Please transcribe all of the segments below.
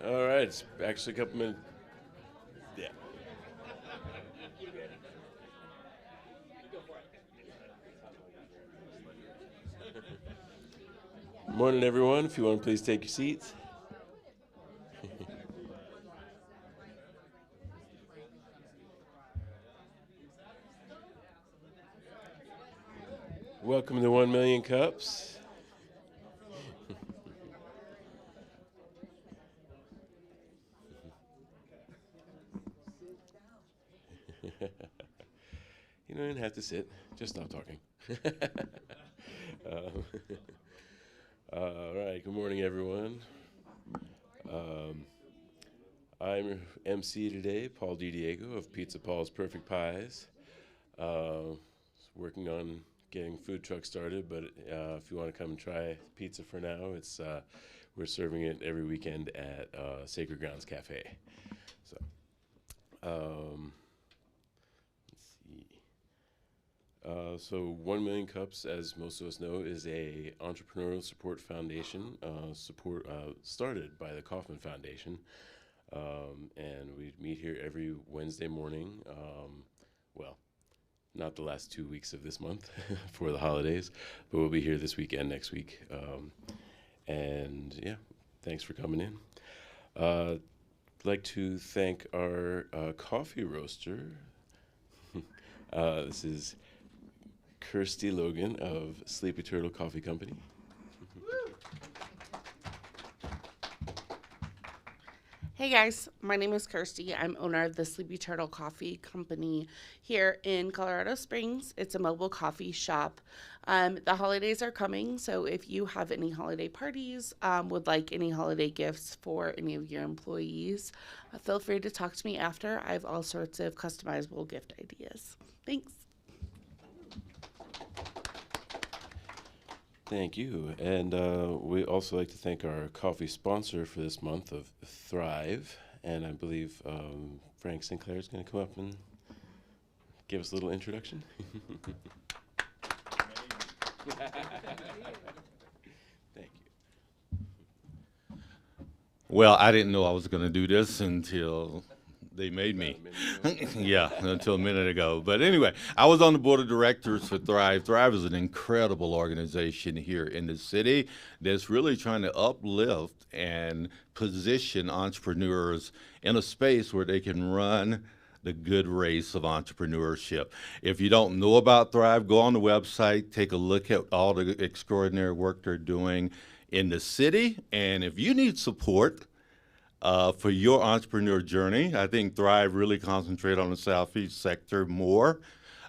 All right, it's actually a couple minutes. Yeah. Morning, everyone. If you want to please take your seats. Welcome to 1 Million Cups. You don't even have to sit. Just stop talking. um, all right. Good morning, everyone. Um, I'm MC today, Paul DiDiego of Pizza Paul's Perfect Pies. Uh, Working on getting food truck started, but if you want to come and try pizza for now, it's we're serving it every weekend at Sacred Grounds Cafe. So, um, let's see. So 1 Million Cups, as most of us know, is a entrepreneurial support foundation, started by the Kauffman Foundation, and we meet here every Wednesday morning. Well, not the last 2 weeks of this month for the holidays, but we'll be here this week and next week. And yeah, thanks for coming in. I'd like to thank our coffee roaster. This is Kirsty Logan of Sleepy Turtle Coffee Company. Hey guys, my name is Kirsty. I'm owner of the Sleepy Turtle Coffee Company here in Colorado Springs. It's a mobile coffee shop. The holidays are coming, so if you have any holiday parties, would like any holiday gifts for any of your employees, feel free to talk to me after. I have all sorts of customizable gift ideas. Thanks. Thank you. And we also like to thank our coffee sponsor for this month of Thrive. And I believe Frank Sinclair is going to come up and give us a little introduction. Thank you. Well, I didn't know I was going to do this until they made me. Yeah, until a minute ago. But anyway, I was on the board of directors for Thrive. Thrive is an incredible organization here in the city that's really trying to uplift and position entrepreneurs in a space where they can run the good race of entrepreneurship. If you don't know about Thrive, go on the website, take a look at all the extraordinary work they're doing in the city. And if you need support, for your entrepreneur journey, I think Thrive really concentrate on the Southeast sector more,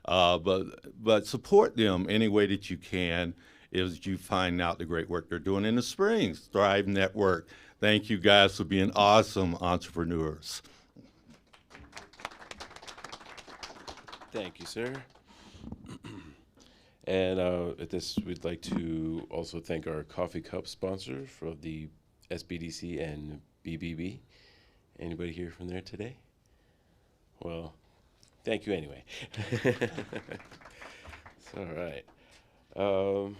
but support them any way that you can as you find out the great work they're doing in the Springs. Thrive Network. Thank you guys for being awesome entrepreneurs. Thank you, sir. And at this, we'd like to also thank our coffee cup sponsor for the SBDC and BBB. Anybody here from there today? Well, thank you anyway. It's all right. Well,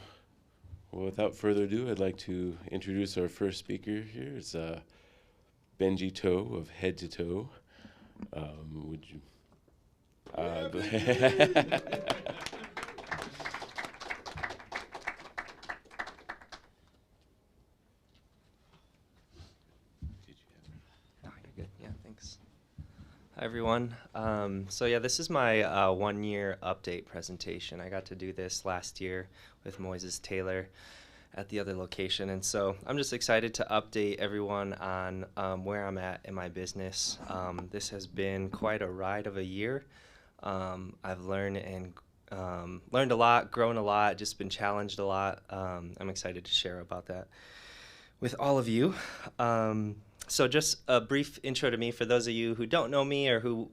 without further ado, I'd like to introduce our first speaker here. It's Benji Toe of Head to Toe. Would you? Oh, you're good. Yeah, thanks. Hi, everyone. So this is my 1-year update presentation. I got to do this last year with Moises Taylor at the other location, and so I'm just excited to update everyone on where I'm at in my business. This has been quite a ride of a year. I've learned a lot, grown a lot, just been challenged a lot. I'm excited to share about that with all of you. So just a brief intro to me for those of you who don't know me or who,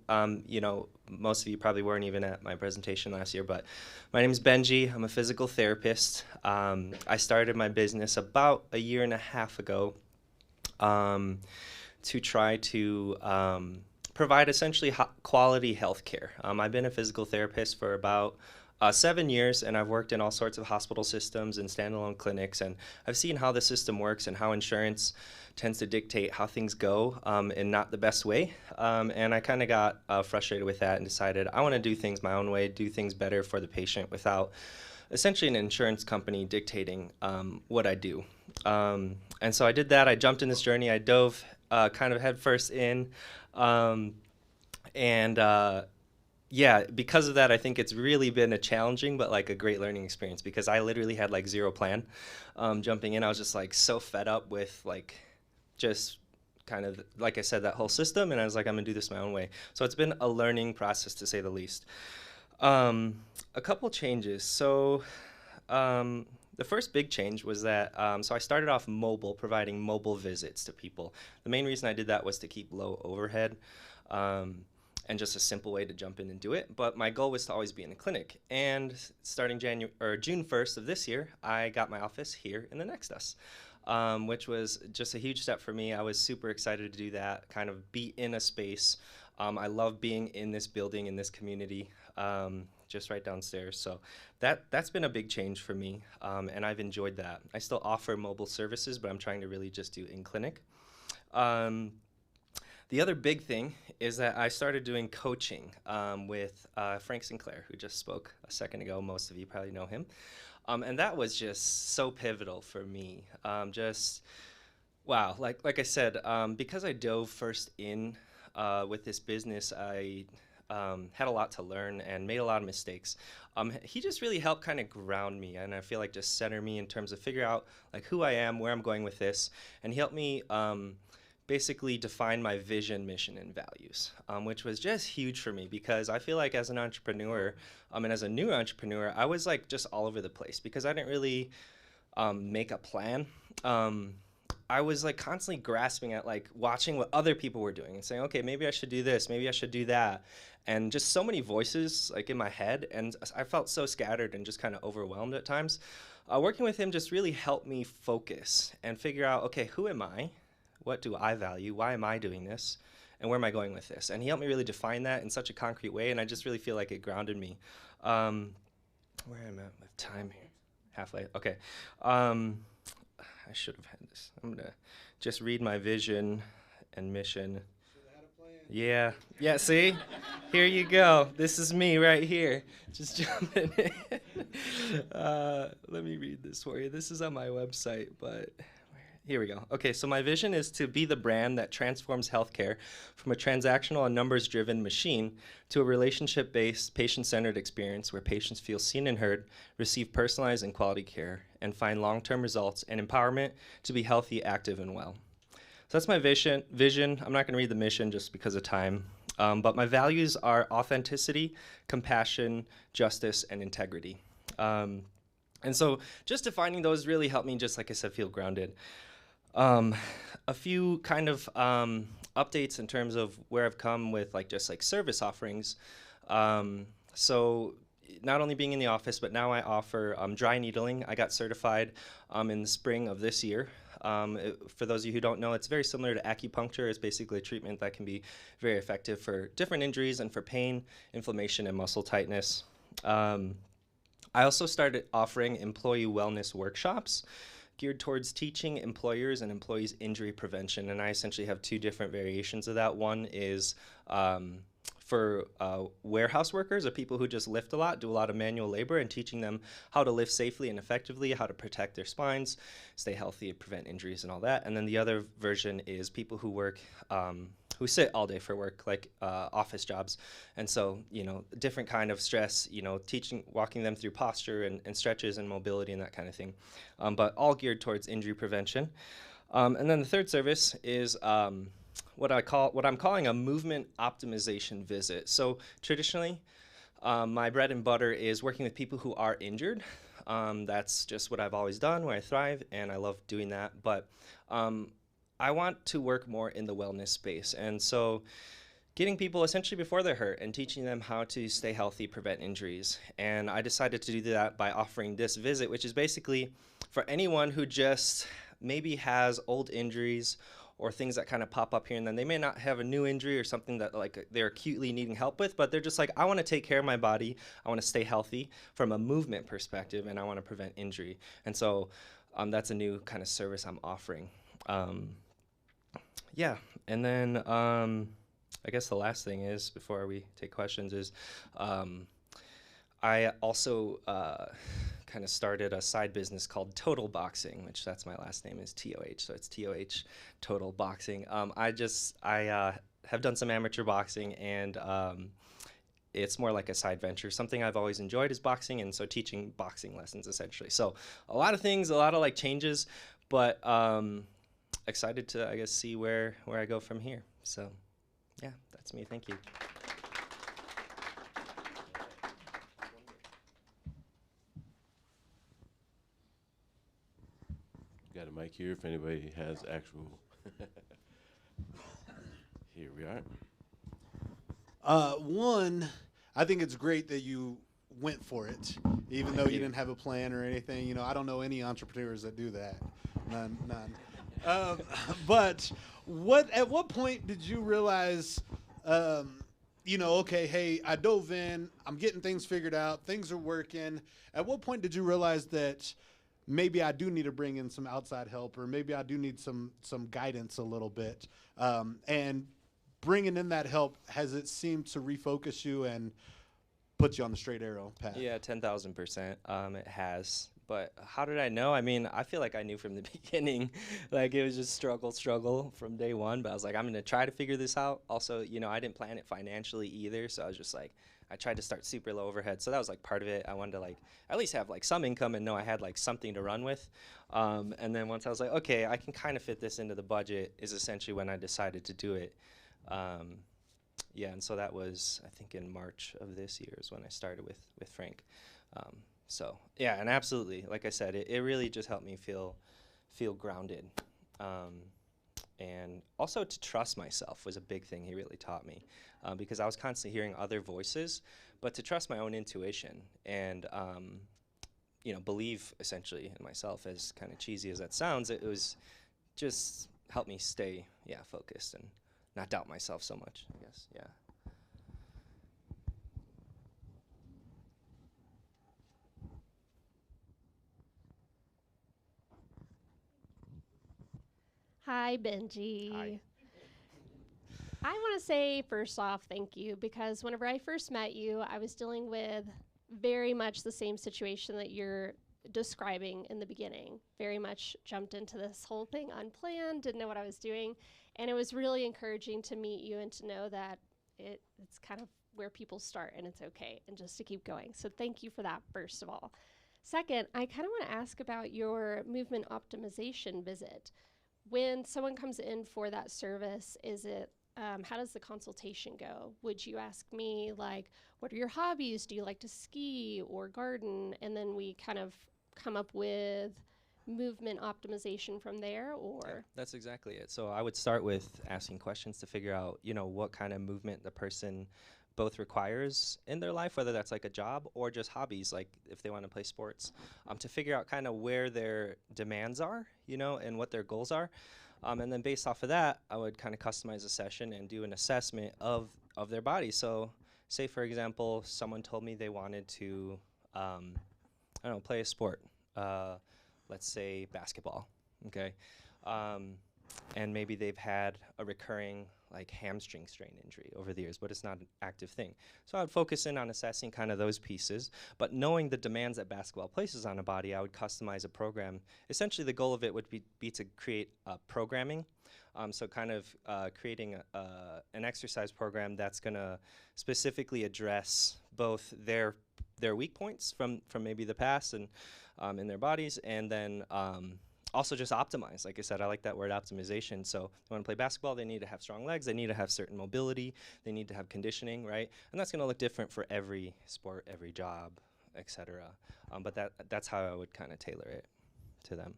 most of you probably weren't even at my presentation last year, but my name is Benji. I'm a physical therapist. I started my business about a year and a half ago to try to provide essentially quality health care. I've been a physical therapist for about 7 years, and I've worked in all sorts of hospital systems and standalone clinics, and I've seen how the system works and how insurance tends to dictate how things go in not the best way. And I kind of got frustrated with that and decided I want to do things my own way, do things better for the patient without essentially an insurance company dictating what I do. And so I did that. I jumped in this journey. I dove kind of headfirst in. Yeah, because of that, I think it's really been a challenging but like a great learning experience, because I literally had like zero plan jumping in. I was just like so fed up with like just kind of, like I said, that whole system, and I was like, I'm gonna do this my own way. So it's been a learning process, to say the least. A couple changes. So the first big change was that, so I started off mobile, providing mobile visits to people. The main reason I did that was to keep low overhead and just a simple way to jump in and do it. But my goal was to always be in the clinic. And starting June 1st of this year, I got my office here in the next us. Which was just a huge step for me. I was super excited to do that, kind of be in a space. I love being in this building, in this community, just right downstairs. So that's been a big change for me, and I've enjoyed that. I still offer mobile services, but I'm trying to really just do in-clinic. The other big thing is that I started doing coaching with Frank Sinclair, who just spoke a second ago. Most of you probably know him. And that was just so pivotal for me. Wow, like I said, because I dove first in with this business, I had a lot to learn and made a lot of mistakes. He just really helped kind of ground me, and I feel like just center me in terms of figure out like who I am, where I'm going with this, and he helped me basically define my vision, mission, and values, which was just huge for me, because I feel like as an entrepreneur, and as a new entrepreneur, I was like just all over the place because I didn't really make a plan. I was like constantly grasping at like watching what other people were doing and saying, okay, maybe I should do this, maybe I should do that. And just so many voices like in my head, and I felt so scattered and just kind of overwhelmed at times. Working with him just really helped me focus and figure out, okay, who am I? What do I value? Why am I doing this? And where am I going with this? And he helped me really define that in such a concrete way, and I just really feel like it grounded me. Where am I at with time here? Halfway. Okay. I should have had this. I'm going to just read my vision and mission. Should have had a plan. Yeah. Yeah, see? Here you go. This is me right here. Just jumping in. Let me read this for you. This is on my website, but here we go. Okay, so my vision is to be the brand that transforms healthcare from a transactional and numbers-driven machine to a relationship-based, patient-centered experience where patients feel seen and heard, receive personalized and quality care, and find long-term results and empowerment to be healthy, active, and well. So that's my vision. I'm not going to read the mission just because of time, but my values are authenticity, compassion, justice, and integrity. And so just defining those really helped me, just like I said, feel grounded. A few kind of updates in terms of where I've come with like just like service offerings. So not only being in the office, but now I offer dry needling. I got certified in the spring of this year. For those of you who don't know, it's very similar to acupuncture. It's basically a treatment that can be very effective for different injuries and for pain, inflammation, and muscle tightness. I also started offering employee wellness workshops geared towards teaching employers and employees injury prevention, and I essentially have two different variations of that. One is for warehouse workers, or people who just lift a lot, do a lot of manual labor, and teaching them how to lift safely and effectively, how to protect their spines, stay healthy, prevent injuries, and all that. And then the other version is people who work, who sit all day for work, like office jobs. And so, you know, different kind of stress, you know, walking them through posture and stretches and mobility and that kind of thing, but all geared towards injury prevention. And then the third service is what I'm calling a movement optimization visit. So traditionally, my bread and butter is working with people who are injured. That's just what I've always done, where I thrive, and I love doing that. But I want to work more in the wellness space. And so getting people essentially before they're hurt and teaching them how to stay healthy, prevent injuries. And I decided to do that by offering this visit, which is basically for anyone who just maybe has old injuries or things that kind of pop up here and then. They may not have a new injury or something that like they're acutely needing help with, but they're just like, I want to take care of my body. I want to stay healthy from a movement perspective, and I want to prevent injury. And so that's a new kind of service I'm offering. Yeah, and then I guess the last thing is, before we take questions, is I also kind of started a side business called Total Boxing, which that's my last name is TOH, so it's TOH, Total Boxing. I have done some amateur boxing, and it's more like a side venture. Something I've always enjoyed is boxing, and so teaching boxing lessons essentially. So a lot of things, a lot of like changes, but excited to, I guess, see where I go from here. So yeah, that's me. Thank you. Got a mic here if anybody has actual. Here we are. One, I think it's great that you went for it, even though you didn't have a plan or anything. You know, I don't know any entrepreneurs that do that. None. But at what point did you realize, okay, hey, I dove in, I'm getting things figured out, things are working. At what point did you realize that maybe I do need to bring in some outside help, or maybe I do need some guidance a little bit? And bringing in that help, has it seemed to refocus you and put you on the straight arrow path? Yeah, 10,000%. It has. But how did I know? I mean, I feel like I knew from the beginning. Like, it was just struggle from day one. But I was like, I'm going to try to figure this out. Also, I didn't plan it financially either. So I was just like, I tried to start super low overhead. So that was like part of it. I wanted to like at least have like some income and know I had like something to run with. And then once I was like, okay, I can kind of fit this into the budget, is essentially when I decided to do it. Yeah, and so that was, I think, in March of this year is when I started with Frank. So yeah, and absolutely, like I said, it really just helped me feel grounded, and also to trust myself was a big thing he really taught me, because I was constantly hearing other voices, but to trust my own intuition and believe essentially in myself, as kind of cheesy as that sounds, it was just helped me stay focused and not doubt myself so much, I guess. Yeah. Hi, Benji. Hi. I want to say, first off, thank you, because whenever I first met you, I was dealing with very much the same situation that you're describing in the beginning. Very much jumped into this whole thing unplanned, didn't know what I was doing, and it was really encouraging to meet you and to know that it's kind of where people start and it's okay, and just to keep going. So thank you for that, first of all. Second, I kind of want to ask about your movement optimization visit. When someone comes in for that service, how does the consultation go? Would you ask me, like, what are your hobbies? Do you like to ski or garden? And then we kind of come up with movement optimization from there, or? Yeah, that's exactly it. So I would start with asking questions to figure out, what kind of movement the person both requires in their life, whether that's like a job or just hobbies, like if they want to play sports, to figure out kind of where their demands are, and what their goals are. And then based off of that, I would kind of customize a session and do an assessment of their body. So say, for example, someone told me they wanted to, play a sport, let's say basketball, okay? And maybe they've had a recurring like hamstring strain injury over the years, but it's not an active thing. So I would focus in on assessing kind of those pieces, but knowing the demands that basketball places on a body, I would customize a program. Essentially, the goal of it would be to create programming. So kind of creating an exercise program that's going to specifically address both their weak points from maybe the past and in their bodies, and then also just optimize. Like I said, I like that word optimization. So they want to play basketball, they need to have strong legs, they need to have certain mobility, they need to have conditioning, right? And that's going to look different for every sport, every job, etc. But that's how I would kind of tailor it to them.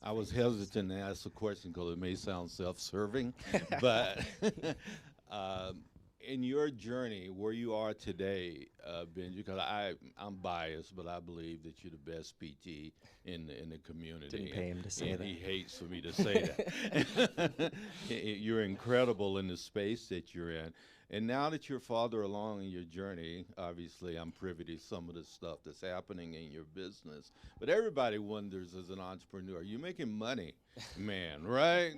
I was hesitant to ask the question because it may sound self-serving, but in your journey, where you are today, Benji, because I'm biased, but I believe that you're the best PT in the community. Didn't pay him to say that. He hates for me to say that. You're incredible in the space that you're in. And now that you're farther along in your journey, obviously I'm privy to some of the stuff that's happening in your business. But everybody wonders, as an entrepreneur, you're making money, man, right?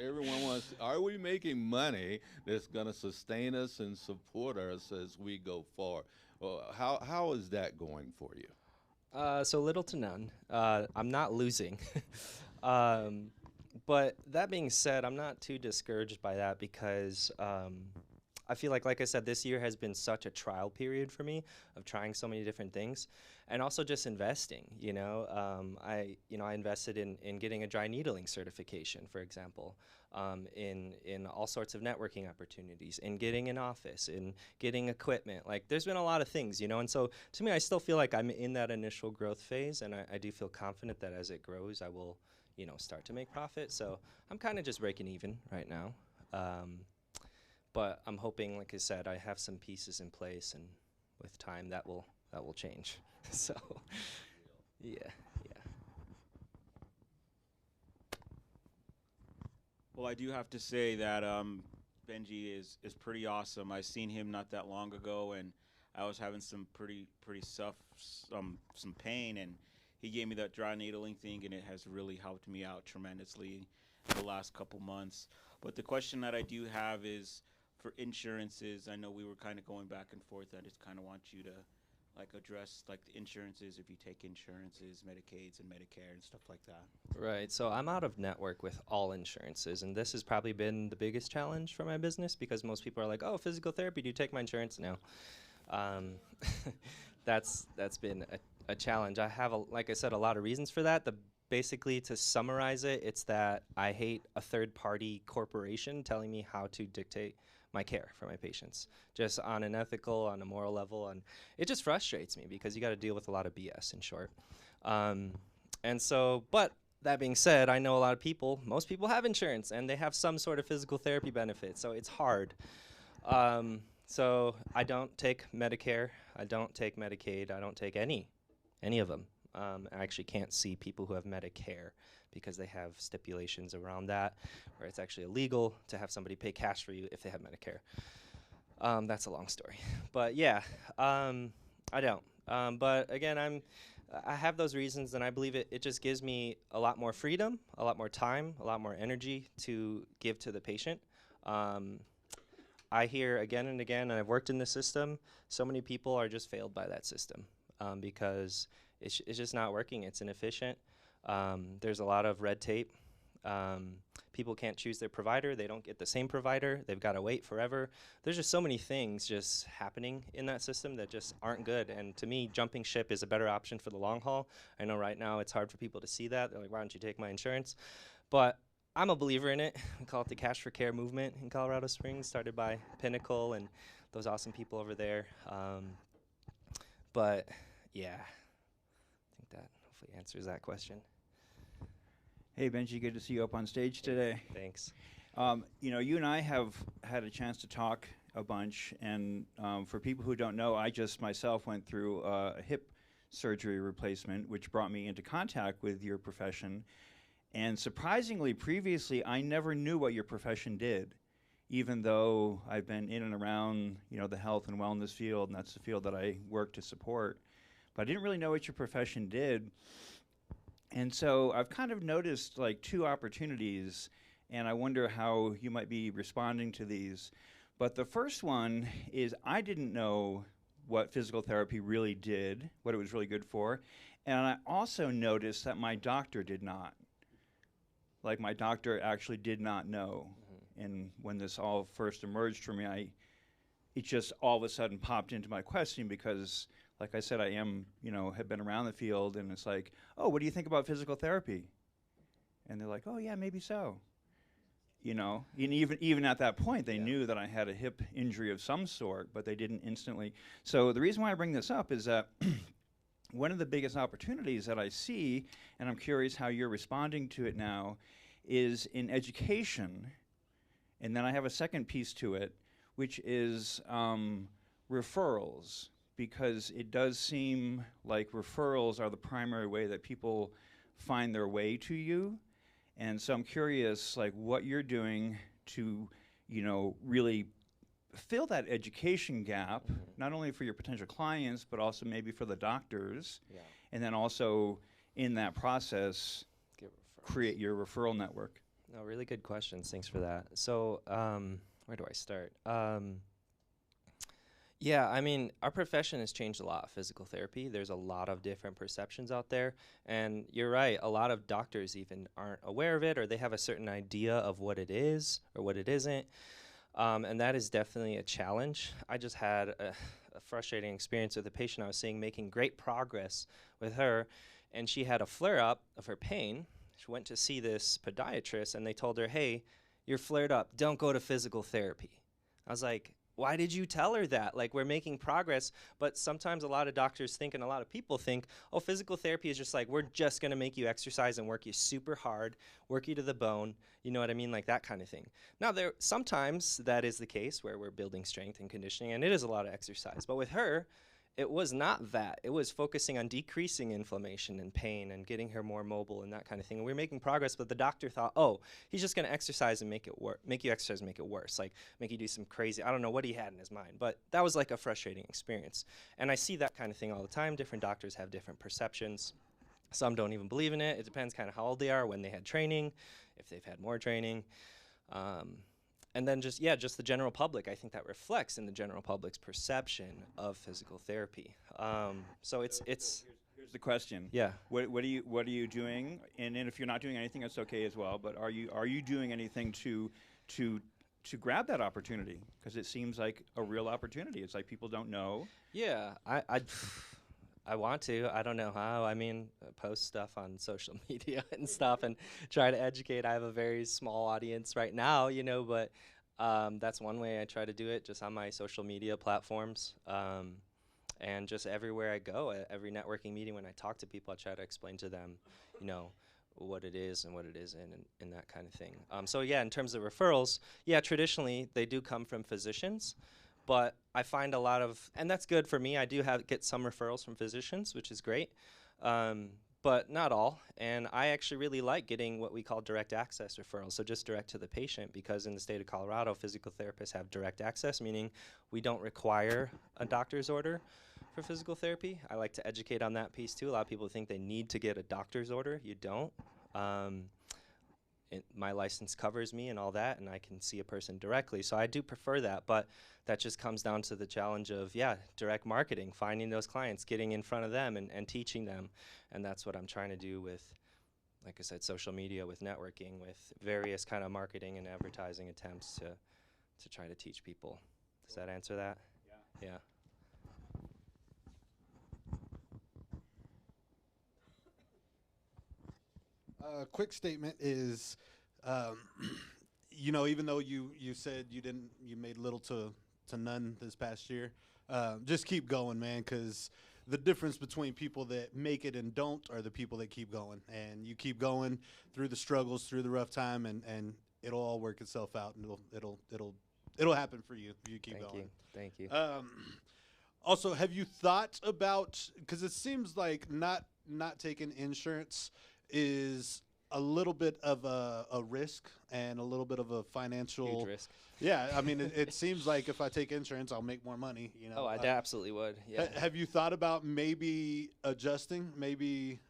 Everyone wants, are we making money that's going to sustain us and support us as we go forward? Well, how is that going for you? So little to none. I'm not losing. But that being said, I'm not too discouraged by that because I feel like I said, this year has been such a trial period for me of trying so many different things, and also just investing. I invested in getting a dry needling certification, for example, in all sorts of networking opportunities, in getting an office, in getting equipment. Like, there's been a lot of things, and so to me, I still feel like I'm in that initial growth phase, and I do feel confident that as it grows, I will, start to make profit. So I'm kind of just breaking even right now. But I'm hoping, like I said, I have some pieces in place, and with time that will change. So, yeah. Well, I do have to say that Benji is pretty awesome. I seen him not that long ago, and I was having some pretty some pain, and he gave me that dry needling thing, and it has really helped me out tremendously the last couple months. But the question that I do have is, for insurances, I know we were kind of going back and forth. I just kind of want you to address the insurances, if you take insurances, Medicaids and Medicare and stuff like that. Right. So I'm out of network with all insurances, and this has probably been the biggest challenge for my business because most people are like, "Oh, physical therapy, do you take my insurance?" No. That's been a challenge. I have, like I said, a lot of reasons for that. Basically, to summarize it, it's that I hate a third-party corporation telling me how to dictate my care for my patients, just on an ethical, on a moral level, and it just frustrates me because you got to deal with a lot of BS, in short. And so, but that being said, I know a lot of people, most people have insurance, and they have some sort of physical therapy benefit, so it's hard. So I don't take Medicare, I don't take Medicaid, I don't take any of them. I actually can't see people who have Medicare because they have stipulations around that, where it's actually illegal to have somebody pay cash for you if they have Medicare. That's a long story. But yeah, I don't. But again, I have those reasons, and I believe it just gives me a lot more freedom, a lot more time, a lot more energy to give to the patient. I hear again and again, and I've worked in the system, so many people are just failed by that system because it's just not working. It's inefficient. There's a lot of red tape. People can't choose their provider. They don't get the same provider. They've got to wait forever. There's just so many things just happening in that system that just aren't good. And to me, jumping ship is a better option for the long haul. I know right now it's hard for people to see that. They're like, why don't you take my insurance? But I'm a believer in it. We call it the Cash for Care movement in Colorado Springs, started by Pinnacle and those awesome people over there. But yeah, I think that hopefully answers that question. Hey, Benji, good to see you up on stage today. Thanks. You and I have had a chance to talk a bunch, and for people who don't know, I just myself went through a hip surgery replacement, which brought me into contact with your profession. And surprisingly, previously, I never knew what your profession did, even though I've been in and around, the health and wellness field, and that's the field that I work to support. But I didn't really know what your profession did. And so I've kind of noticed two opportunities, and I wonder how you might be responding to these. But the first one is I didn't know what physical therapy really did, what it was really good for. And I also noticed that my doctor did not. My doctor actually did not know. Mm-hmm. And when this all first emerged for me, it just all of a sudden popped into my question because, like I said, I am, have been around the field, and it's like, oh, what do you think about physical therapy? And they're like, oh, yeah, maybe so. And even at that point, they knew that I had a hip injury of some sort, but they didn't instantly. So the reason why I bring this up is that one of the biggest opportunities that I see, and I'm curious how you're responding to it now, is in education. And then I have a second piece to it, which is referrals, because it does seem like referrals are the primary way that people find their way to you. And so I'm curious, like, what you're doing to, really fill that education gap, not only for your potential clients, but also maybe for the doctors. Yeah. And then also in that process, Get create your referral network. No, really good questions. Thanks for that. So, where do I start? Yeah, I mean, our profession has changed a lot, physical therapy. There's a lot of different perceptions out there. And you're right, a lot of doctors even aren't aware of it, or they have a certain idea of what it is or what it isn't. And that is definitely a challenge. I just had a frustrating experience with a patient I was seeing making great progress with her, and she had a flare-up of her pain. She went to see this podiatrist, and they told her, hey, you're flared up. Don't go to physical therapy. I was like, why did you tell her that? Like, we're making progress, but sometimes a lot of doctors think, and a lot of people think, oh, physical therapy is just like, we're just going to make you exercise and work you super hard, work you to the bone, you know what I mean? Like that kind of thing. Now, sometimes that is the case where we're building strength and conditioning, and it is a lot of exercise. But with her, it was not that. It was focusing on decreasing inflammation and pain and getting her more mobile and that kind of thing. And we were making progress, but the doctor thought, oh, he's just going to exercise and make you exercise and make it worse, like make you do some crazy, I don't know what he had in his mind. But that was like a frustrating experience. And I see that kind of thing all the time. Different doctors have different perceptions. Some don't even believe in it. It depends kind of how old they are, when they had training, if they've had more training. And then just the general public, I think that reflects in the general public's perception of physical therapy. So it's Here's the question. Yeah. What are you doing? And if you're not doing anything, that's okay as well. But are you doing anything to grab that opportunity? Because it seems like a real opportunity. It's like people don't know. Yeah, I want to. I don't know how. I mean, post stuff on social media and stuff and try to educate. I have a very small audience right now, but that's one way I try to do it, just on my social media platforms. And just everywhere I go, at every networking meeting, when I talk to people, I try to explain to them, what it is and what it isn't and that kind of thing. So yeah, in terms of referrals, traditionally they do come from physicians. But I find a lot of, and that's good for me. I do get some referrals from physicians, which is great, but not all. And I actually really like getting what we call direct access referrals, so just direct to the patient, because in the state of Colorado, physical therapists have direct access, meaning we don't require a doctor's order for physical therapy. I like to educate on that piece too. A lot of people think they need to get a doctor's order. You don't. My license covers me and all that, and I can see a person directly. So I do prefer that, but that just comes down to the challenge of, direct marketing, finding those clients, getting in front of them and teaching them. And that's what I'm trying to do with, like I said, social media, with networking, with various kind of marketing and advertising attempts to try to teach people. Does that answer that? Yeah. Quick statement is, even though you said you made little to none this past year, just keep going, man, because the difference between people that make it and don't are the people that keep going. And you keep going through the struggles, through the rough time, and it'll all work itself out, and it'll happen for you. You keep going. Thank you. Also, have you thought about, because it seems like not taking insurance is a little bit of a risk and a little bit of a financial Huge risk. Yeah, I mean, it seems like if I take insurance, I'll make more money. Oh, I absolutely would. Yeah. Have you thought about maybe adjusting? Maybe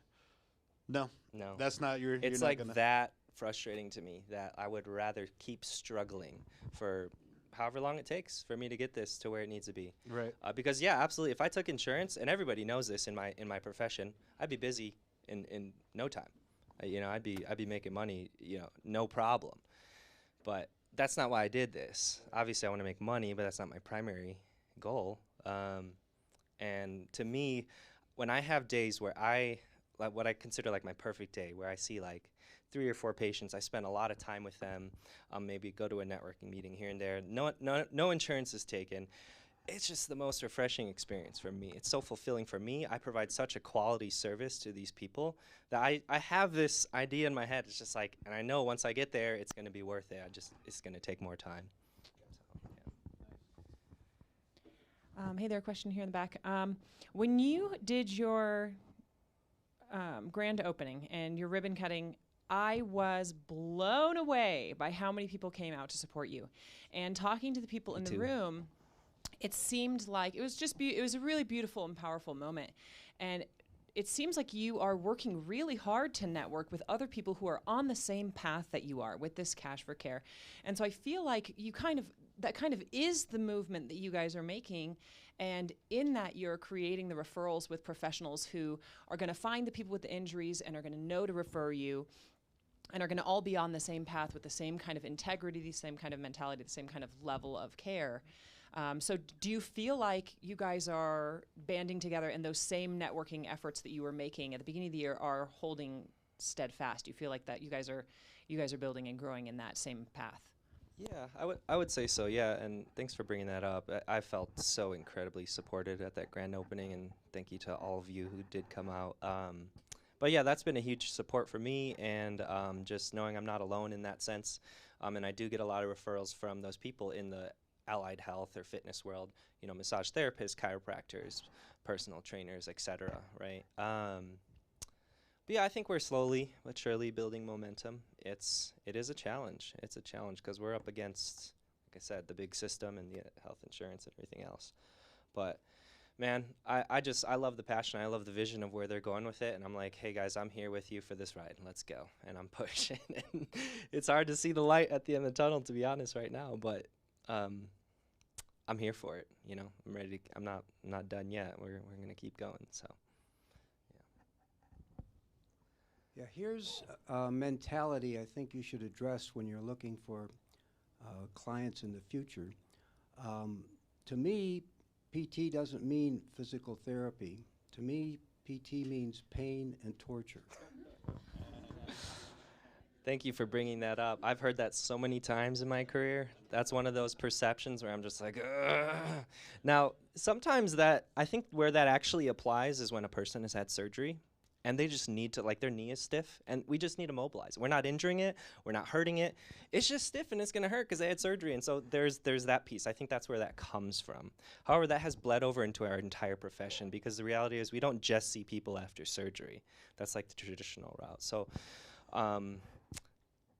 no. That's not your. It's you're like not gonna. that frustrating to me that I would rather keep struggling for however long it takes for me to get this to where it needs to be. Right. Because absolutely. If I took insurance, and everybody knows this in my profession, I'd be busy in no time. I'd be making money, no problem. But that's not why I did this. Obviously, I want to make money, but that's not my primary goal. And to me, when I have days where what I consider like my perfect day, where I see like 3 or 4 patients, I spend a lot of time with them, maybe go to a networking meeting here and there. No insurance is taken. It's just the most refreshing experience for me. It's so fulfilling for me. I provide such a quality service to these people that I have this idea in my head. It's just like, and I know once I get there, it's going to be worth it. It's going to take more time. So, yeah. Hey there, question here in the back. When you did your grand opening and your ribbon cutting, I was blown away by how many people came out to support you. And talking to the people in the room, it seemed like it was just it was a really beautiful and powerful moment. And it seems like you are working really hard to network with other people who are on the same path that you are with this Cash for Care. And so I feel like that kind of is the movement that you guys are making. And in that, you're creating the referrals with professionals who are going to find the people with the injuries and are going to know to refer you and are going to all be on the same path with the same kind of integrity, the same kind of mentality, the same kind of level of care. So do you feel like you guys are banding together and those same networking efforts that you were making at the beginning of the year are holding steadfast? Do you feel like that you guys are building and growing in that same path? Yeah, I would say so. Yeah, and thanks for bringing that up. I felt so incredibly supported at that grand opening, and thank you to all of you who did come out. But yeah, that's been a huge support for me, and just knowing I'm not alone in that sense. And I do get a lot of referrals from those people in the allied health or fitness world, you know, massage therapists, chiropractors, personal trainers, etc. Right? But yeah, I think we're slowly but surely building momentum. It is a challenge. It's a challenge because we're up against, like I said, the big system and the health insurance and everything else. But man, I love the passion. I love the vision of where they're going with it. And I'm like, hey guys, I'm here with you for this ride. Let's go. And I'm pushing. And it's hard to see the light at the end of the tunnel, to be honest, right now. But I'm here for it. You know, I'm ready. I'm not done yet. We're gonna keep going. So. Yeah, here's a mentality I think you should address when you're looking for clients in the future. To me, PT doesn't mean physical therapy. To me, PT means pain and torture. Thank you for bringing that up. I've heard that so many times in my career. That's one of those perceptions where I'm just like, ugh. Now, sometimes I think where that actually applies is when a person has had surgery and they just need to, like, their knee is stiff and we just need to mobilize. We're not injuring it. We're not hurting it. It's just stiff and it's going to hurt because they had surgery. And so there's that piece. I think that's where that comes from. However, that has bled over into our entire profession because the reality is we don't just see people after surgery. That's like the traditional route. So,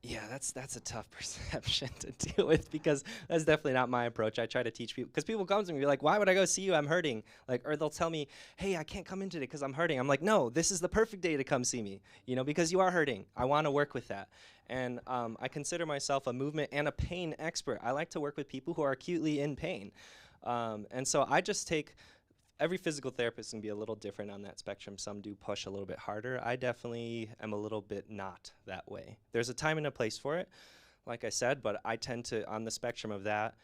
yeah, that's a tough perception to deal with because that's definitely not my approach. I try to teach people because people come to me and be like, why would I go see you? I'm hurting. Like, or they'll tell me, hey, I can't come in today because I'm hurting. I'm like, no, this is the perfect day to come see me, you know, because you are hurting. I want to work with that. And I consider myself a movement and a pain expert. I like to work with people who are acutely in pain. And so I just take every physical therapist can be a little different on that spectrum. Some do push a little bit harder. I definitely am a little bit not that way. There's a time and a place for it, like I said, but I tend to, on the spectrum of that,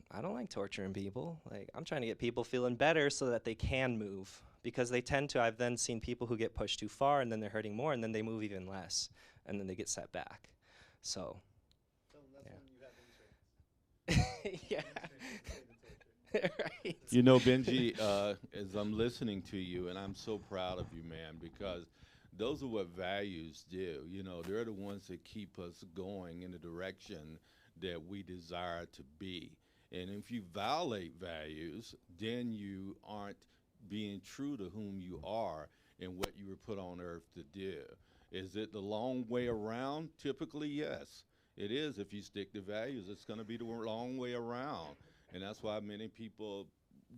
I don't like torturing people. Like, I'm trying to get people feeling better so that they can move because they tend to, I've then seen people who get pushed too far and then they're hurting more and then they move even less and then they get set back. So, yeah. Right. You know, Benji, as I'm listening to you, and I'm so proud of you, man, because those are what values do. You know, they're the ones that keep us going in the direction that we desire to be. And if you violate values, then you aren't being true to whom you are and what you were put on earth to do. Is it the long way around? Typically, yes. It is. If you stick to values, it's going to be the long way around. And that's why many people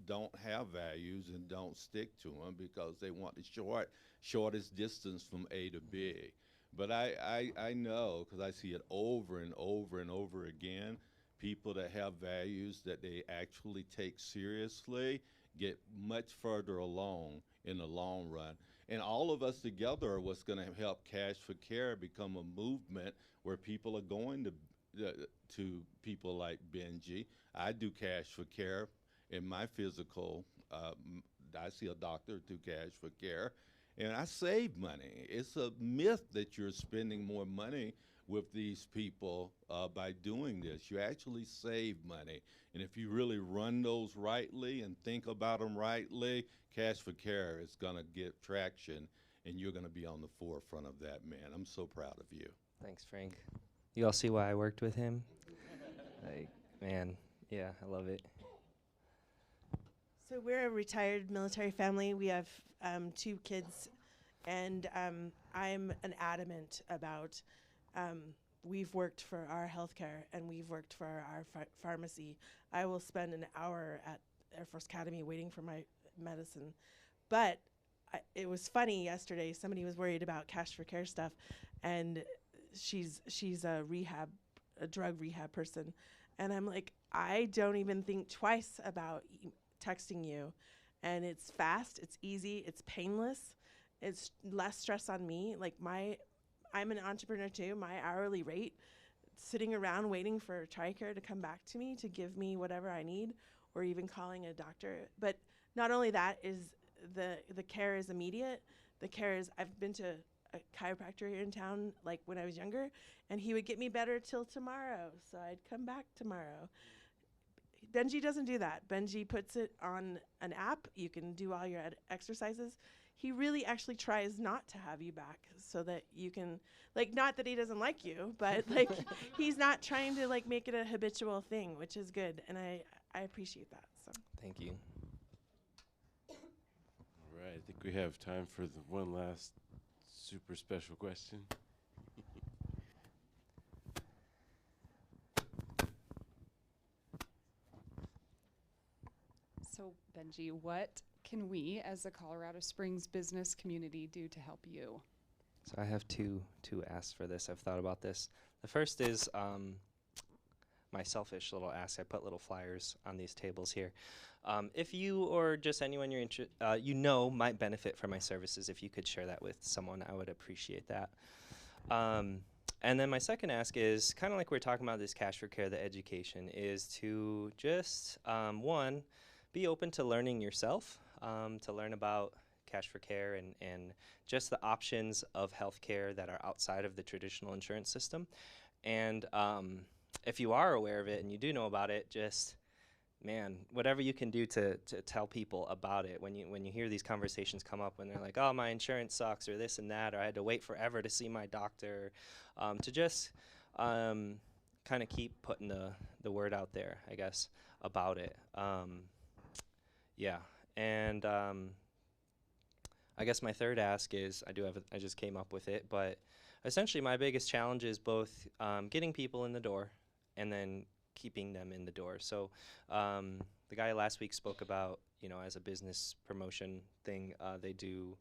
don't have values and don't stick to them because they want the shortest distance from A to B. But I know, because I see it over and over and over again, people that have values that they actually take seriously get much further along in the long run. And all of us together are what's going to help Cash for Care become a movement where people are going to people like Benji. I do Cash for Care in my physical. I see a doctor through Cash for Care, and I save money. It's a myth that you're spending more money with these people by doing this. You actually save money, and if you really run those rightly and think about them rightly, Cash for Care is going to get traction, and you're going to be on the forefront of that, man. I'm so proud of you. Thanks, Frank. You all see why I worked with him? Like, man, yeah, I love it. So we're a retired military family. We have 2 kids, and I'm an adamant about we've worked for our healthcare and we've worked for our pharmacy. I will spend an hour at Air Force Academy waiting for my medicine. But it was funny yesterday. Somebody was worried about cash for care stuff, and she's a drug rehab person, and I'm like, I don't even think twice about texting you, and it's fast, it's easy, it's painless, it's less stress on me. Like I'm an entrepreneur too. My hourly rate, sitting around waiting for TRICARE to come back to me to give me whatever I need, or even calling a doctor. But not only that is the care is immediate. The care is, I've been to a chiropractor here in town like when I was younger, and he would get me better till tomorrow, so I'd come back tomorrow. Benji doesn't do that. Benji puts it on an app. You can do all your exercises. He really actually tries not to have you back so that you can, like, not that he doesn't like you, but like he's not trying to like make it a habitual thing, which is good, and I appreciate that. So Thank you. All right, I think we have time for the one last super special question. So, Benji, what can we as a Colorado Springs business community do to help you? So I have two asks for this. I've thought about this. The first is my selfish little ask. I put little flyers on these tables here. If you or just anyone might benefit from my services, if you could share that with someone, I would appreciate that. And then my second ask is kind of like we're talking about this cash for care, the education, is to just, one, be open to learning yourself, to learn about cash for care and just the options of healthcare that are outside of the traditional insurance system. And if you are aware of it and you do know about it, just, man, whatever you can do to tell people about it. When you hear these conversations come up when they're like, oh, my insurance sucks or this and that, or I had to wait forever to see my doctor, to just kind of keep putting the word out there, I guess, about it. Yeah, and I guess my third ask is, I just came up with it, but essentially my biggest challenge is both getting people in the door and then keeping them in the door. So the guy last week spoke about, as a business promotion thing, they do,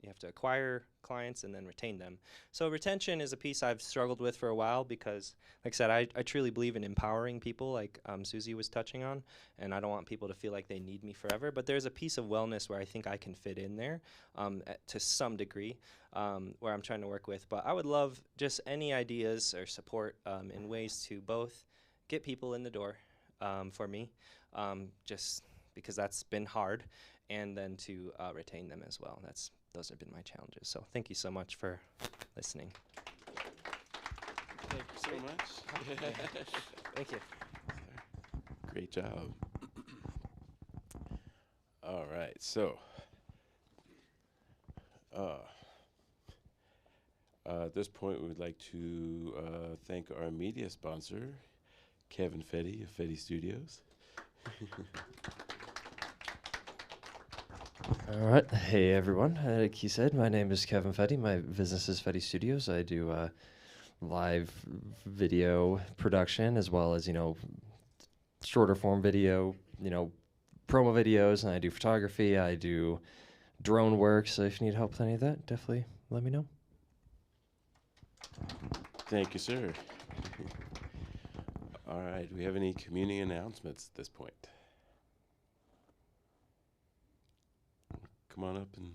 you have to acquire clients and then retain them. So retention is a piece I've struggled with for a while because, like I said, I truly believe in empowering people, like Susie was touching on, and I don't want people to feel like they need me forever. But there's a piece of wellness where I think I can fit in there to some degree, where I'm trying to work with. But I would love just any ideas or support in ways to both get people in the door for me, just because that's been hard, and then to retain them as well. Those have been my challenges. So thank you so much for listening. Thank you so much. Thank you. Great job. All right, so at this point, we would like to thank our media sponsor, Kevin Fedde of Fedde Studios. All right. Hey, everyone. Like he said, my name is Kevin Fedde. My business is Fedde Studios. I do live video production as well as, shorter form video, promo videos, and I do photography. I do drone work. So if you need help with any of that, definitely let me know. Thank you, sir. All right. Do we have any community announcements at this point? Come on up and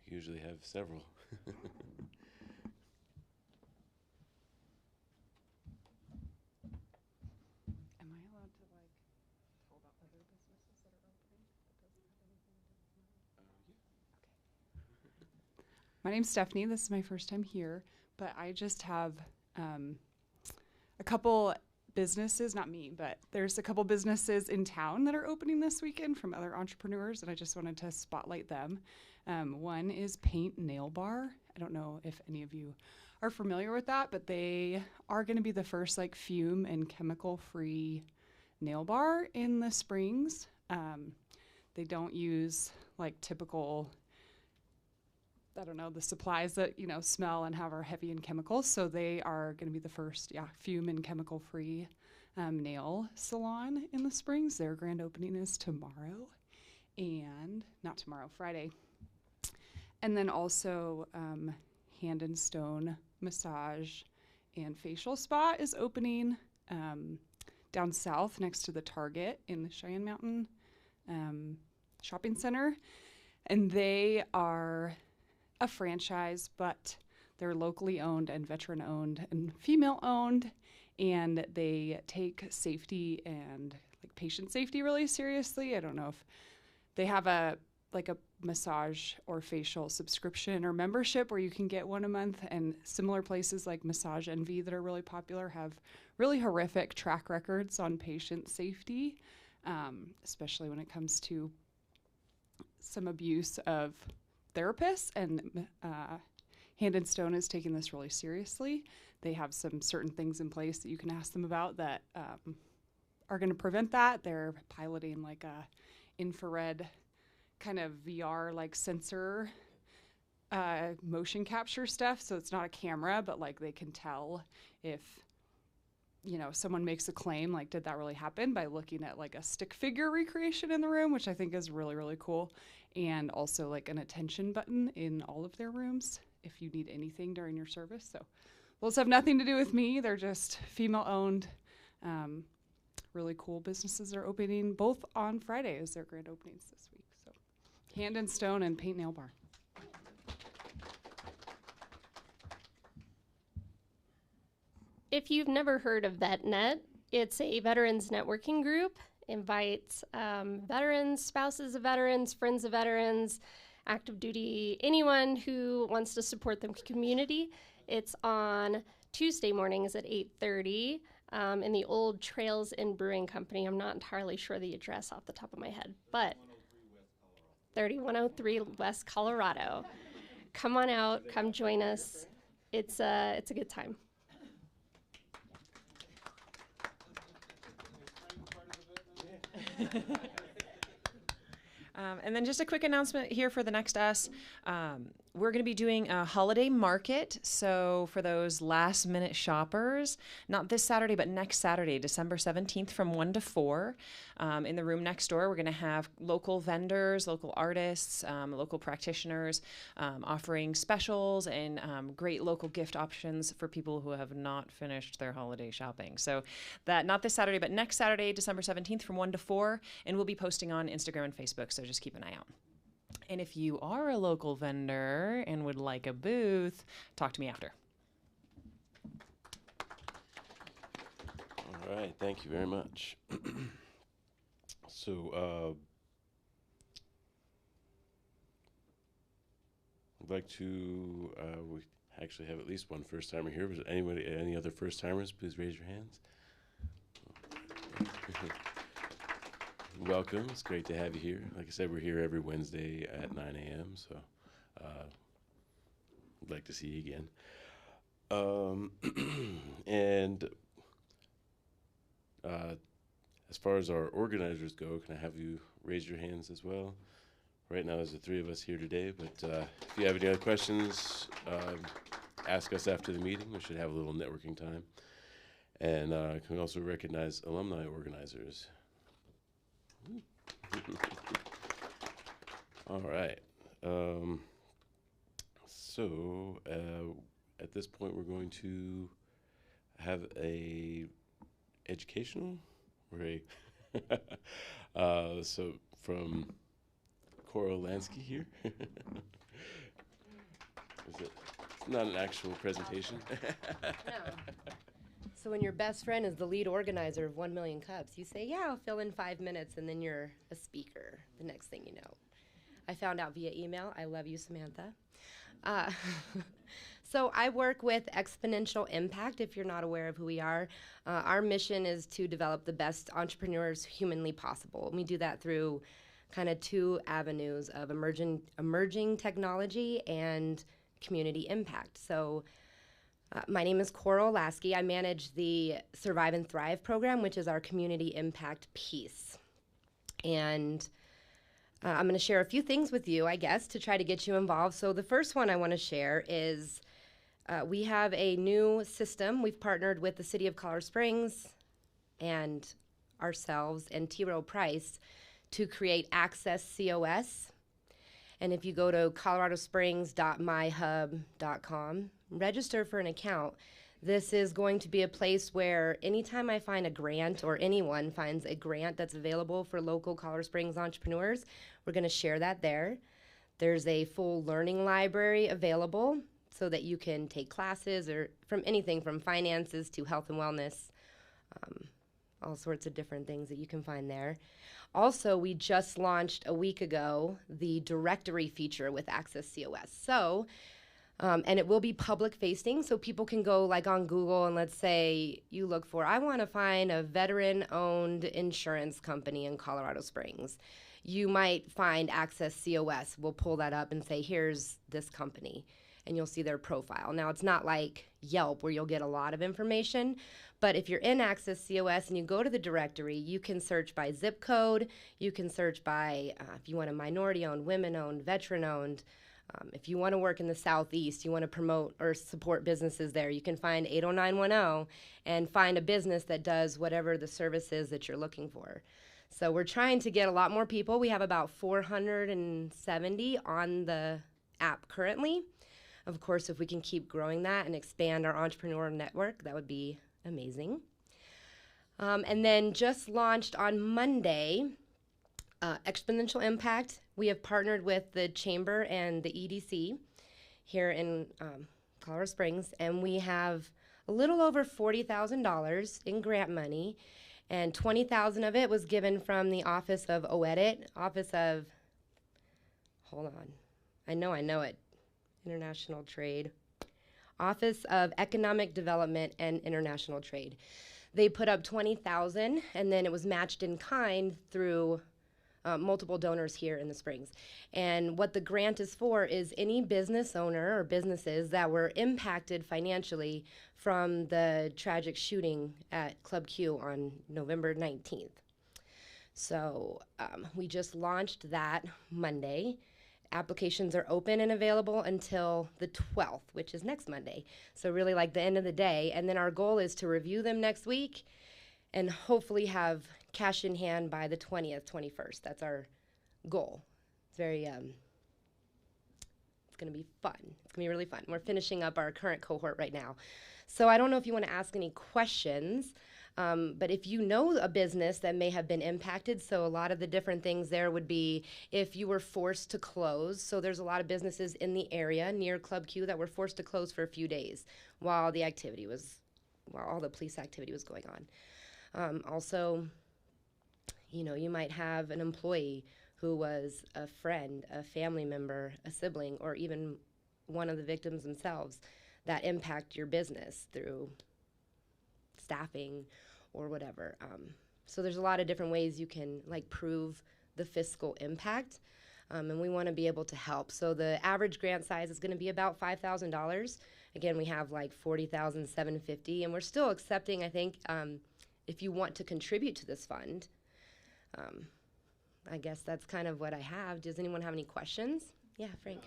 we usually have several. Am I allowed to tell about other businesses that are opening? That doesn't have anything to do with mine? Okay. My name's Stephanie. This is my first time here, but I just have a couple businesses, not me, but there's a couple businesses in town that are opening this weekend from other entrepreneurs, and I just wanted to spotlight them. One is Paint Nail Bar I don't know if any of you are familiar with that, but they are going to be the first like fume and chemical free nail bar in the Springs. They don't use like typical, I don't know, the supplies that, you know, smell and are heavy in chemicals. So they are going to be the first, fume and chemical free nail salon in the Springs. Their grand opening is tomorrow, and not tomorrow, Friday. And then also Hand and Stone Massage and Facial Spa is opening down south next to the Target in the Cheyenne Mountain Shopping Center. And they are a franchise, but they're locally owned and veteran owned and female owned. And they take safety and like patient safety really seriously. I don't know if they have a massage or facial subscription or membership where you can get one a month, and similar places like Massage Envy that are really popular have really horrific track records on patient safety, especially when it comes to some abuse of therapists. And Hand and Stone is taking this really seriously. They have some certain things in place that you can ask them about that are going to prevent that. They're piloting like a infrared kind of VR like sensor motion capture stuff. So it's not a camera, but like they can tell if, you know, someone makes a claim, like, did that really happen, by looking at like a stick figure recreation in the room, which I think is really, really cool. And also like an attention button in all of their rooms if you need anything during your service. So those have nothing to do with me. They're just female owned, really cool businesses that are opening both on Friday as their grand openings this week. So Hand and Stone and Paint Nail Bar. If you've never heard of VetNet, it's a veterans networking group. Invites veterans, spouses of veterans, friends of veterans, active duty, anyone who wants to support the community. It's on Tuesday mornings at 8:30 in the old Trails and Brewing Company. I'm not entirely sure the address off the top of my head, but 3103 West Colorado. Come on out, come join us. It's a good time. And then just a quick announcement here for the Next Us. We're going to be doing a holiday market. So for those last minute shoppers, not this Saturday, but next Saturday, December 17th from 1 to 4. In the room next door, we're going to have local vendors, local artists, local practitioners offering specials and great local gift options for people who have not finished their holiday shopping. So that, not this Saturday, but next Saturday, December 17th from 1 to 4. And we'll be posting on Instagram and Facebook, so just keep an eye out. And if you are a local vendor and would like a booth, talk to me after. All right, thank you very much. So, I'd like to, we actually have at least one first timer here. Was anybody, any other first timers? Please raise your hands. Welcome. It's great to have you here. Like I said, we're here every Wednesday at 9 a.m., so I'd like to see you again. And as far as our organizers go, can I have you raise your hands as well? Right now, there's the three of us here today, but if you have any other questions, ask us after the meeting. We should have a little networking time. And can we also recognize alumni organizers? All right. So at this point, we're going to have a educational, or a so from Cora Lansky here. Is it? It's not an actual presentation. No. So when your best friend is the lead organizer of 1 Million Cups, you say, yeah, I'll fill in 5 minutes, and then you're a speaker the next thing you know. I found out via email. I love you, Samantha. So I work with Exponential Impact, if you're not aware of who we are. Our mission is to develop the best entrepreneurs humanly possible. And we do that through kind of two avenues of emerging technology and community impact. So my name is Coral Lasky. I manage the Survive and Thrive program, which is our community impact piece. And I'm going to share a few things with you, I guess, to try to get you involved. So the first one I want to share is we have a new system. We've partnered with the City of Colorado Springs and ourselves and T. Rowe Price to create Access COS. And if you go to coloradosprings.myhub.com, register for an account. This is going to be a place where anytime I find a grant or anyone finds a grant that's available for local Colorado Springs entrepreneurs, we're going to share that there. There's a full learning library available so that you can take classes or from anything from finances to health and wellness, all sorts of different things that you can find there. Also, we just launched a week ago the directory feature with Access COS. So, and it will be public facing, so people can go like on Google and let's say you look for, I want to find a veteran-owned insurance company in Colorado Springs. You might find Access COS. We'll pull that up and say, here's this company, and you'll see their profile. Now, it's not like Yelp where you'll get a lot of information, but if you're in Access COS and you go to the directory, you can search by zip code, you can search by if you want a minority-owned, women-owned, veteran-owned. If you want to work in the Southeast, you want to promote or support businesses there, you can find 80910 and find a business that does whatever the service is that you're looking for. So we're trying to get a lot more people. We have about 470 on the app currently. Of course, if we can keep growing that and expand our entrepreneur network, that would be amazing. And then just launched on Monday, Exponential Impact. We have partnered with the Chamber and the EDC here in Colorado Springs, and we have a little over $40,000 in grant money, and $20,000 of it was given from the Office of OEDIT, I know it, International Trade, Office of Economic Development and International Trade. They put up $20,000, and then it was matched in kind through multiple donors here in the Springs. And what the grant is for is any business owner or businesses that were impacted financially from the tragic shooting at Club Q on November 19th. So we just launched that Monday. Applications are open and available until the 12th, which is next Monday. So really like the end of the day. And then our goal is to review them next week and hopefully have cash in hand by the 20th, 21st. That's our goal. It's very, it's going to be fun. It's going to be really fun. We're finishing up our current cohort right now. So I don't know if you want to ask any questions, but if you know a business that may have been impacted, so a lot of the different things there would be if you were forced to close. So there's a lot of businesses in the area near Club Q that were forced to close for a few days while all the police activity was going on. Also, you know, you might have an employee who was a friend, a family member, a sibling, or even one of the victims themselves that impact your business through staffing or whatever. So there's a lot of different ways you can like prove the fiscal impact, and we want to be able to help. So the average grant size is going to be about $5,000. Again, we have like $40,750, and we're still accepting, I think, if you want to contribute to this fund. I guess that's kind of what I have. Does anyone have any questions? Yeah, Frank.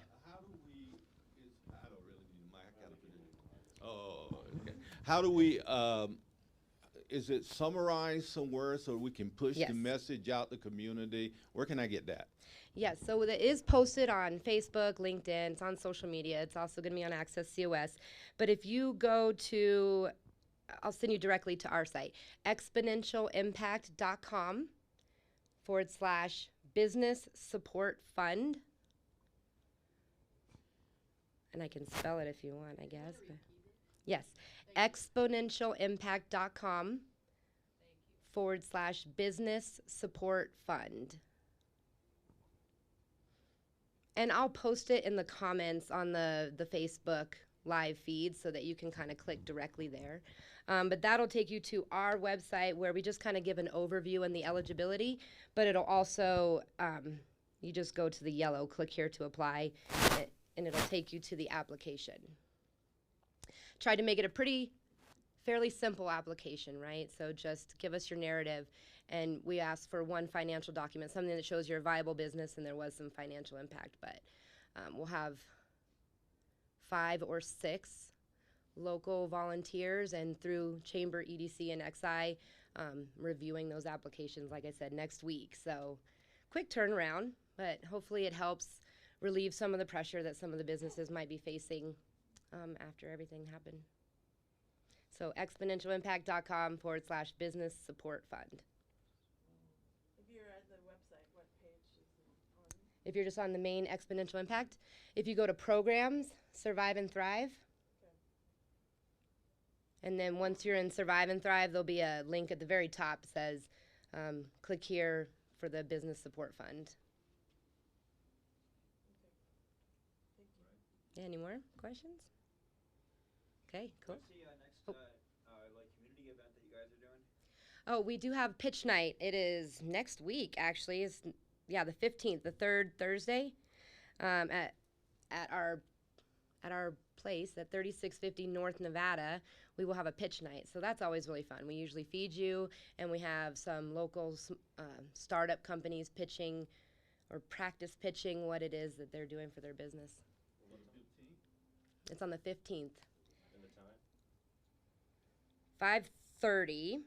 How do we, is it summarized somewhere so we can push the message out to the community? Where can I get that? Yes, so it is posted on Facebook, LinkedIn, it's on social media. It's also going to be on Access COS. But if you go to, I'll send you directly to our site, exponentialimpact.com/business support fund. And I can spell it if you want, I guess. But yes, exponentialimpact.com/business support fund. And I'll post it in the comments on the Facebook live feed so that you can kind of click directly there. But that'll take you to our website where we just kind of give an overview and the eligibility, but it'll also, you just go to the yellow, click here to apply, and it'll take you to the application. Tried to make it a fairly simple application, right? So just give us your narrative, and we asked for one financial document, something that shows you're a viable business and there was some financial impact. But we'll have 5 or 6 local volunteers, and through Chamber, EDC, and XI, reviewing those applications, like I said, next week. So quick turnaround, but hopefully it helps relieve some of the pressure that some of the businesses might be facing after everything happened. So exponentialimpact.com/business support fund. If you're at the website, what page is it on? If you're just on the main Exponential Impact, if you go to Programs, Survive and Thrive, and then once you're in Survive and Thrive, there'll be a link at the very top that says, click here for the Business Support Fund. Yeah, any more questions? Okay, cool. What's the next like community event that you guys are doing? Oh, we do have pitch night. It is next week, actually. It's the 15th, the third Thursday, at our place at 3650 North Nevada. We will have a pitch night, so that's always really fun. We usually feed you, and we have some local startup companies pitching or practice pitching what it is that they're doing for their business. What's 15th? It's on the 15th. And the time? 5:30.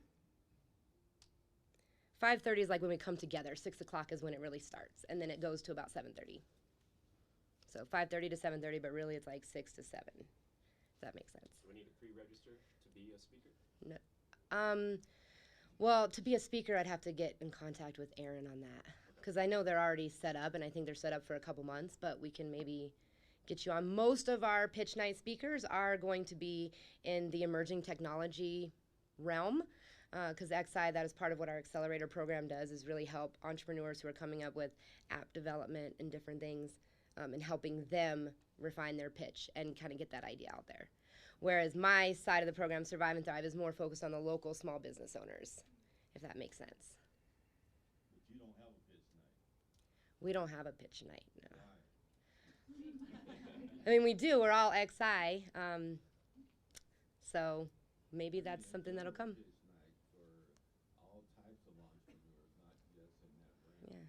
5:30 is like when we come together. 6 o'clock is when it really starts, and then it goes to about 7:30. So 5:30 to 7:30, but really it's like 6 to 7. If that makes sense. Do we need to pre-register to be a speaker? No. Well, to be a speaker, I'd have to get in contact with Aaron on that, because I know they're already set up, and I think they're set up for a couple months, but we can maybe get you on. Most of our pitch night speakers are going to be in the emerging technology realm, because XI, that is part of what our accelerator program does, is really help entrepreneurs who are coming up with app development and different things, and helping them refine their pitch and kind of get that idea out there. Whereas my side of the program, Survive and Thrive, is more focused on the local small business owners, if that makes sense. But you don't have a pitch night. We don't have a pitch night, no. I mean, we do. We're all XI, so maybe that's something that'll come. Pitch night for all types of entrepreneurs, not just in that realm. Yeah.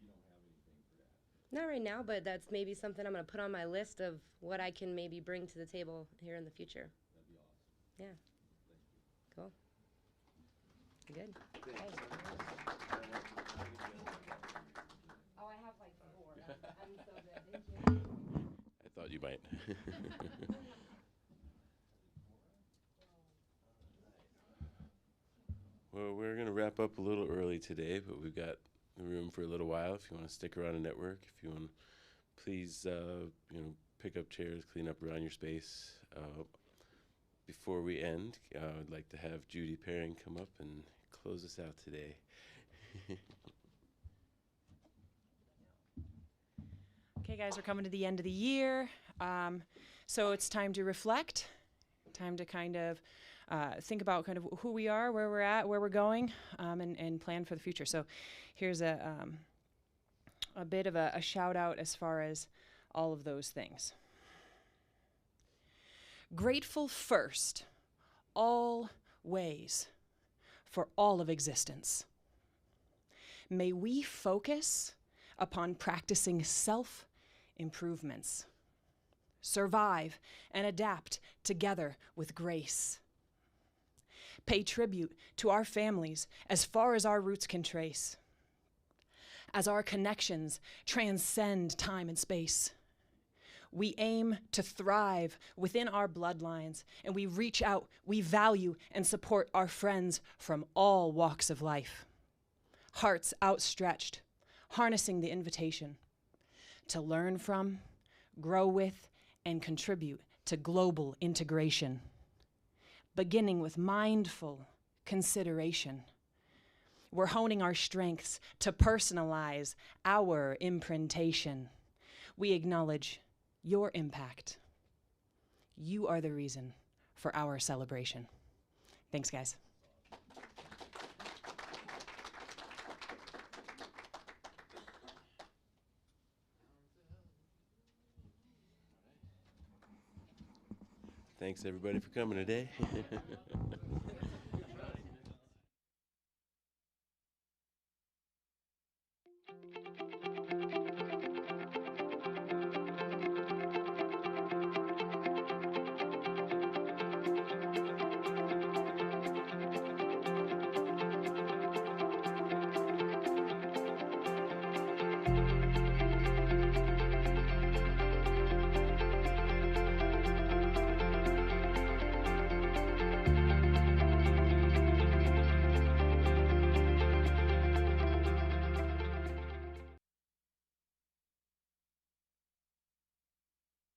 You don't have anything for that. Not right now, but that's maybe something I'm going to put on my list of what I can maybe bring to the table here in the future. That'd be awesome. Yeah. Thank you. Cool. Good. Okay. Oh, I have like 4. I'm so good. Thank you. I thought you might. Well, we're going to wrap up a little early today, but we've got room for a little while. If you want to stick around and network, if you want to, please, pick up chairs, clean up around your space. Before we end, I'd like to have Judy Perrin come up and close us out today. Okay, guys, we're coming to the end of the year. So it's time to reflect, time to kind of think about kind of who we are, where we're at, where we're going, and plan for the future. So here's a bit of a shout out as far as all of those things. Grateful first, always, for all of existence. May we focus upon practicing self-improvements, survive and adapt together with grace. Pay tribute to our families as far as our roots can trace. As our connections transcend time and space, we aim to thrive within our bloodlines, and we reach out, we value and support our friends from all walks of life. Hearts outstretched, harnessing the invitation to learn from, grow with, and contribute to global integration. Beginning with mindful consideration, we're honing our strengths to personalize our imprintation. We acknowledge your impact. You are the reason for our celebration. Thanks, guys. Thanks everybody for coming today.